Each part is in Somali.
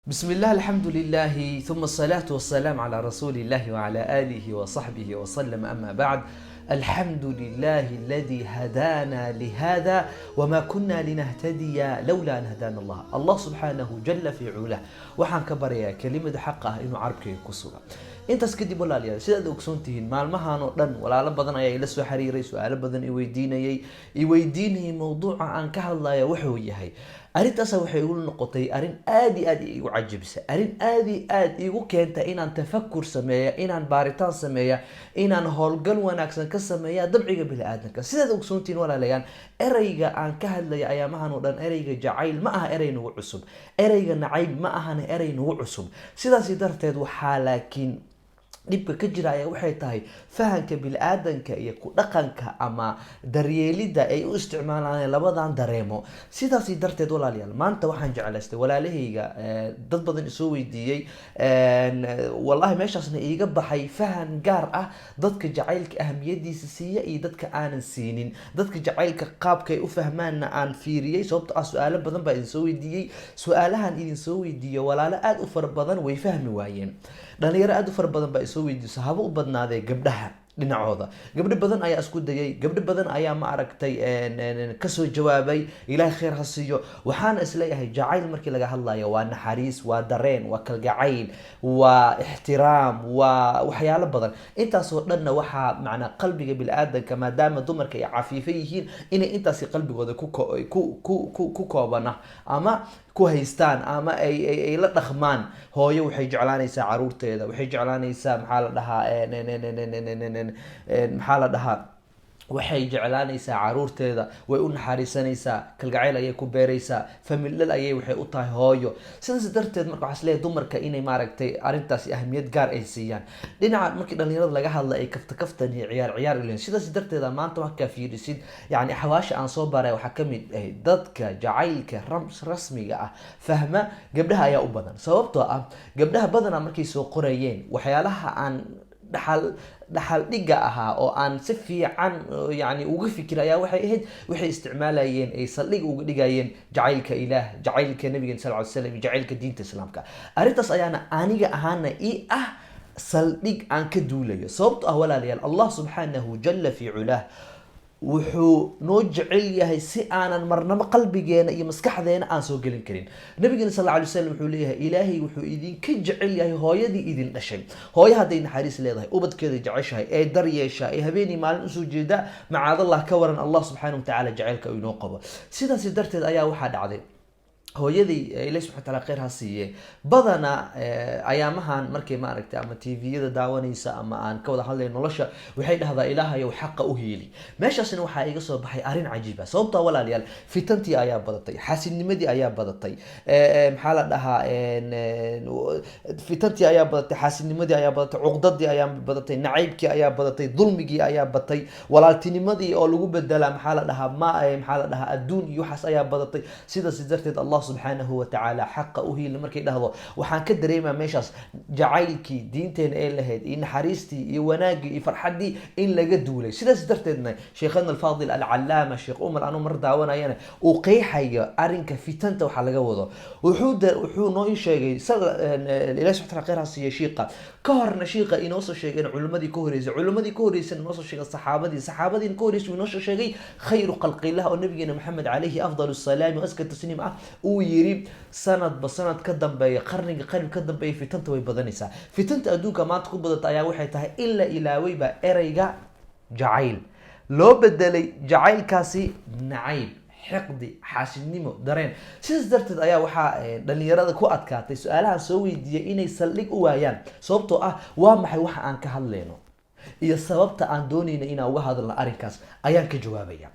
بسم الله الحمد لله ثم الصلاة والسلام على رسول الله وعلى آله وصحبه وسلم أما بعد. الحمد لله الذي هدانا لهذا وما كنا لنهتدي لولا أن هدانا الله سبحانه جل في علاه وحان كبريا كلمة حقه إنه عربك كسوة intaas kadib walaalayaal sidaad ogsoontihiin maalmahan oo dhan walaalo badan ayaa ila soo xiriiray su'aalo badan i weydiinayay mowduuca aan ka hadlayo wuxuu yahay arintaas waxay igu noqotay arin aad iyo aad igu cajabisay arin aad iyo aad igu keentay inaan tafakkur sameeyo inaan baaritaan sameeyo inaan howlgal wanaagsan ka sameeyo dabciga bini'aadamka sidaad ogsoontihiin walaalayaal erayga aan ka hadlayo ayaamahan oo dhan erayga jacayl ma aha eray nagu cusub erayga nacayb ma ahana eray nagu cusub sidaas darteed waxaa laakiin dhibka ka jira ayaa waxay tahay fahanka bini'aadanka iyo ku dhaqanka ama daryeelida ay u isticmaalaan labadan dareemo sidaas darteed walaalayaal maanta waxaan jeclaystay walaalahayga dad badan isoo weydiiyay wallahi meeshaasna iiga baxay fahan gaar ah dadka jacaylka ahamiyadiisa siiya iyo dadka aanan siinin dadka jacaylka qaabkay u fahmaanna aan fiiriyay sababtoo ah su'aalo badan baa idin soo weydiiyay su'aalahan idin soo weydiiyo walaalo aad u fara badan way fahmi waayeen dhalinyaro aad u fara badan baa isoo weydiiso haba u badnaadee gabdhaha dhinacooda gabdho badan ayaa isku dayay gabdho badan ayaa ma aragtay kasoo jawaabay ilaahay khayr ha siiyo waxaana isleeyahay jacayl markii laga hadlayo waa naxariis waa dareen waa kalgacayl waa ixtiraam waa waxyaalo badan intaasoo dhanna waxaa macnaa qalbiga bini'aadanka maadaama dumarka ay cafiifo yihiin inay intaasi qalbigooda ku koobana ama ku haystaan ama ay la dhaqmaan hooyo waxay jeclaanaysaa caruurteeda waxay jeclaanaysaa maxaa la dhahaa waxay jeclaanaysaa caruurteeda way u naxariisanaysaa kalgacayl ayay ku beeraysaa familal ayay waxay u tahay hooyo sidaas darteed marka waxaa isleeyahay dumarka inay maaragtay arrintaasi ahmiyad gaar ay siiyaan dhinaca markii dhalinyarada laga hadla ay kaftan iyo ciyaar ileen sidaas darteed maanta markaa fiirisid yani xawaasha aan soo baray waxaa kamid ah dadka jacaylka rasmiga ah fahma gabdhaha ayaa u badan sababtoo ah gabdhaha badana markay soo qorayeen waxyaalaha aan dhaxal dhiga ahaa oo aan si fiican yani uga fikir ayaa waxay ahayd waxay isticmaalayeen ay saldhig uga dhigayeen jacaylka ilaah jacaylka nabiga sallallahu alayhi wasallam jacaylka diinta islaamka arrintaas ayaana aniga ahaana ah saldhig aan ka duulayo sababtoo ah walaalayaal Allah subhanahu jalla fi ulah wuxuu noo jecel yahay si aanan marnaba qalbigeena iyo maskaxdeena aan soo gelin karin nabiga sallallahu alayhi wasallam wuxuu leeyahay ilaahay wuxuu idinka jecel yahay hooyadii idin dhashay hooyo haday naxariis leedahay ubadkeeda jeceshahay ee daryeesha ee habeenii maalin usoo jeeda macaadallah ka waran Allah subhanahu wa ta'ala jacaylka uu inoo qabo sidaas darteed ayaa waxaa dhacday hooyadii ilaahay subhanahu wa ta'ala khayr ha siiye badana ayaamahan markay ma aragtay ama TV-yada daawanaysa ama aan ka wada hadlay nolosha waxay dhahdaa ilaahay xaqa u heeli meeshaasna waxaa iga soo baxay arin cajiib ah sababtoo walaalayaal fitantii ayaa badatay xasidnimadii ayaa badatay maxaa la dhahaa fitantii ayaa badatay xasidnimadii ayaa badatay cuqdadii ayaa badatay nacaybkii ayaa badatay dulmigii ayaa batay walaaltinimadii oo lagu bedela maxaa la dhahaa adduun iyo waxaas ayaa badatay sidaas darteed Allah subhanahu wa ta'ala xaqa u heeli markay dhahdo waxaan ka dareemaa meeshaas jacaylkii diinteena ee lahayd iyo naxariistii iyo wanaagii iyo farxadii in laga duulay sidaas darteedna sheekhana al-Fadil al-Allama Sheekh Umar anu mar daawanayana uu qeexayo arinka fitanta waxa laga wado wuxuu noo sheegay ilaahay subhanahu wa ta'ala qeexay sheekha ka horna sheekha inoo soo sheegay culimadii ka horeysay inoo soo sheegay saxaabadii ka horeysay inoo soo sheegay khayru khalqillah oo nabigeena Muhammad alayhi afdalus salaam wa azka tasniim uu yiri sanadba sanad ka dambeeya qarniga ka dambeeya fitanta way badanaysaa fitanta adduunka maanta ku badata ayaa waxay tahay illa ilaaway ba erayga jacayl loo bedelay jacaylkaasi nacayb xiqdi xaasidnimo dareen sidaas darteed ayaa waxaa dhalinyarada ku adkaatay su'aalahan soo weydiiyay inay saldhig u waayaan sababtoo ah waa maxay waxa aan ka hadlayno iyo sababta aan doonayno inaan uga hadalno arrinkaas ayaan ka jawaabaya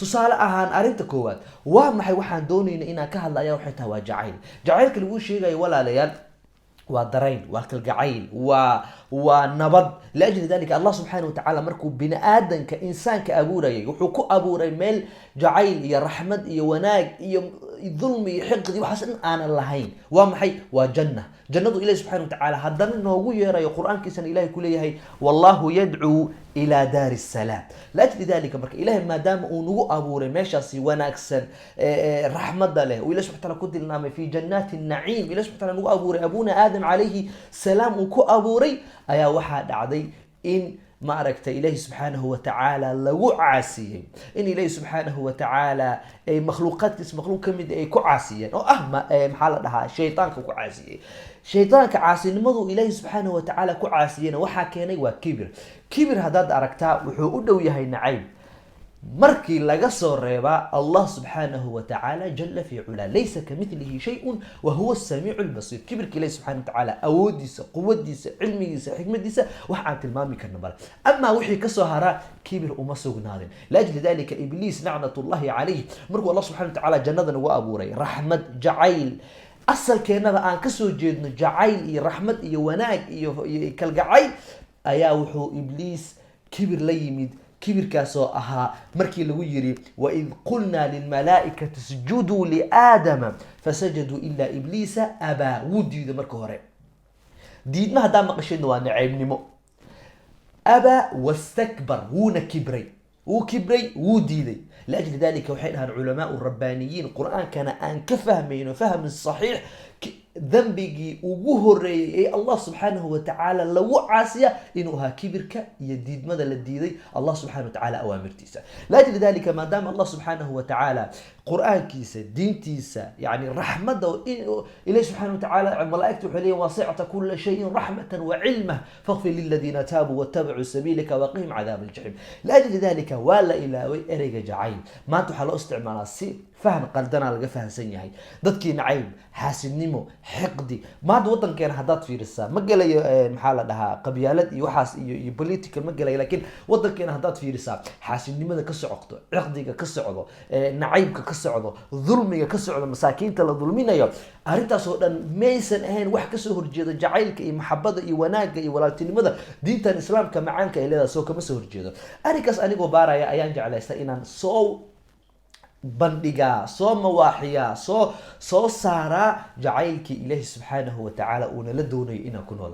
tusaale ahaan arinta koowaad waa maxay waxaan doonayna inaan ka hadlayo waxay tahay waa jacaylka lagu sheegayo walaalayaal waa dareen waa kalgacayl ونبض. لأجل ذلك الله سبحانه وتعالى مركو بني آدم كإنسان كأبوري وحكو أبوري ميل جعيل يا رحمة يا وناق يا ظلم يا حقد وحسن أنا اللهين ومحي وجنة جنة إله سبحانه وتعالى هدنا إنه يرى القرآن كيسن إله كل هي والله يدعو إلى دار السلام. لأجل ذلك مرك إله ما دام أنو أبوري ماشي وناكسن رحمة له وإله سبحانه وتعالى كد لنا في جنات النعيم. إله سبحانه وتعالى نو أبوري أبونا آدم عليه السلام وكو أبوري أيا واحد عدي إن ما أركت إليه سبحانه وتعالى لو عاسيه إن إليه سبحانه وتعالى مخلوقات اسم مخلوق كمد كعاسيا أو محل لها شيطان كعاسيه شيطان كعاسي نمضوا إليه سبحانه وتعالى كعاسيا وحكينا وكبر كبر هذا أركتها وحقوده وياهي نعيم مركي لقصر ريبا الله سبحانه وتعالى جل في علا ليس كمثله شيء وهو السميع البصير. كبر كلي سبحانه وتعالى أوديس قوتيس علميس حكمتيس وحات المامي كالنبر. أما وحي كسهرا كبر أمسوق نادن. لأجل ذلك إبليس لعنة الله عليه مركو الله سبحانه وتعالى جنة وأبوري رحمة جعيل أصل كأننا أن كسو جيدنا جعيل رحمة وناك كالجعيل أيا وحو إبليس كبر ليمد كبر كاسو أها مركي لو يري وإذ قلنا للملائكة اسجدوا لآدم فسجدوا إلا إبليس أبى ودي ذا مركو هري ديد ما هدا مقشين وانا عيب نمو أبى واستكبر ونا كبري وكبري ودي ذي. لأجل ذلك وحينها العلماء الربانيين القرآن كان أن كفهمين وفهم الصحيح ذنبي وجهري الله سبحانه وتعالى لو عاسية إنها كبرك يديد ماذا للديدي الله سبحانه وتعالى أوامر تيسا. لأجل ذلك ما دام الله سبحانه وتعالى قرآن كيسا دين تيسا يعني رحمة إليه سبحانه وتعالى ملائكته حليه واسعة كل شيء رحمة وعلمه فاغفر للذين تابوا واتبعوا سبيلك وقهم عذاب الجحيم. لأجل ذلك ولا إلى إريق جعيل ما تحل استعمال السي فهم قلدنا لقى فهم سنيهي ضدكي نعيب حاسب نمو حقدي ما دو وطن كان هدات في رسا ما قال محالة لها قبيالات يوحاس يبوليتيكال ما قال لكن وطن كان هدات في رسا حاسب نمو كسعقده عقدك كسعده نعيبك كسعده ظلمك كسعده مساكين تلا ظلمين يا أريتا سودان ميسن أهين وح كسهر جيدا جعيلك محبة وناك ولكن لماذا دينتا الإسلام كمعانك إلى سو كمسهر جيدا أريكاس أنيقو بارا يا أيان جعل إنان سو بندقا سو مواحيا سو سارا جعيلك إله سبحانه وتعالى ونلدوني إنا كنولا